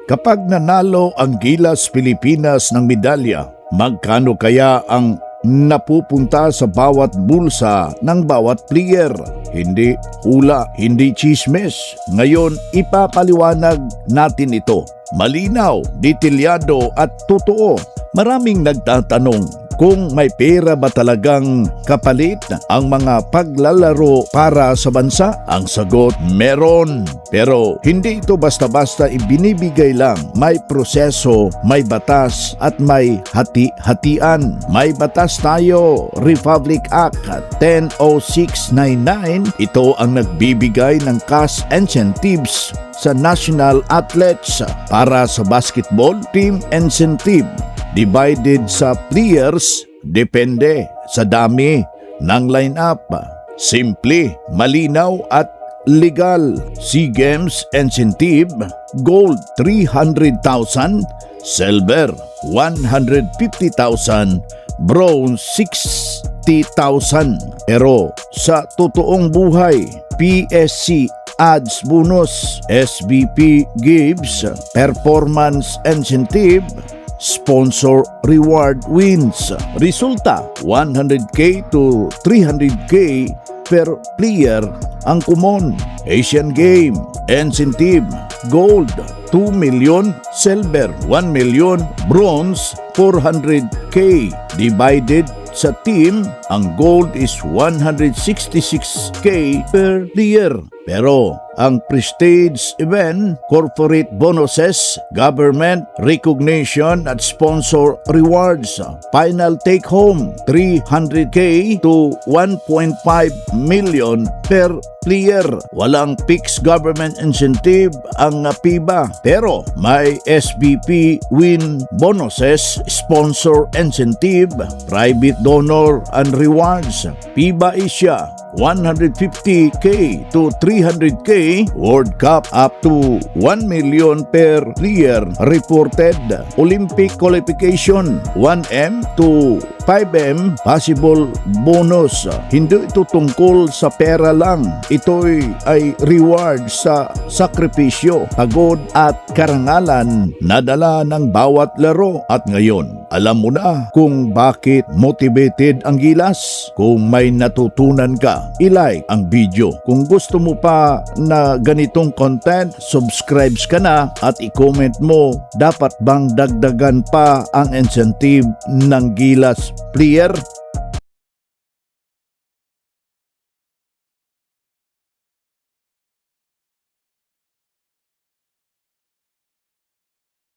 Kapag nanalo ang Gilas Pilipinas ng medalya, magkano kaya ang napupunta sa bawat bulsa ng bawat player? Hindi hula, hindi chismis. Ngayon, ipapaliwanag natin ito. Malinaw, detalyado at totoo. Maraming nagtatanong kung may pera ba talagang kapalit ang mga paglalaro para sa bansa. Ang sagot, meron. Pero hindi ito basta-basta ibinibigay lang. May proseso, may batas at may hati-hatian. May batas tayo, Republic Act 100699. Ito ang nagbibigay ng cash incentives sa national athletes. Para sa basketball, team incentive divided sa players, depende sa dami ng lineup. Simple, malinaw at legal. SEA Games incentive, gold 300,000, silver 150,000, bronze 60,000. Pero sa totoong buhay, PSC adds bonus, SBP gives performance incentive, sponsor reward wins. Resulta, 100k to 300k per player ang common. Asian Game incentive, gold 2 million, silver 1 million, bronze 400k. Divided sa team, ang gold is 166k per player. Pero ang prestige event, corporate bonuses, government recognition at sponsor rewards. Final take home, 300k to 1.5 million per player. Walang fixed government incentive ang PIBA. Pero may SBP win bonuses, sponsor incentive, private donor and rewards. PIBA Asia, 150k to 300k. World Cup up to 1 million per player reported. Olympic qualification 1M to 5M possible bonus. Hindi ito tungkol sa pera lang. Ito ay reward sa sakripisyo, pagod at karangalan na dala ng bawat laro. At ngayon, alam mo na kung bakit motivated ang Gilas. Kung may natutunan ka, i-like ang video. Kung gusto mo pa na ganitong content, subscribe ka na at i-comment mo, dapat bang dagdagan pa ang incentive ng Gilas player?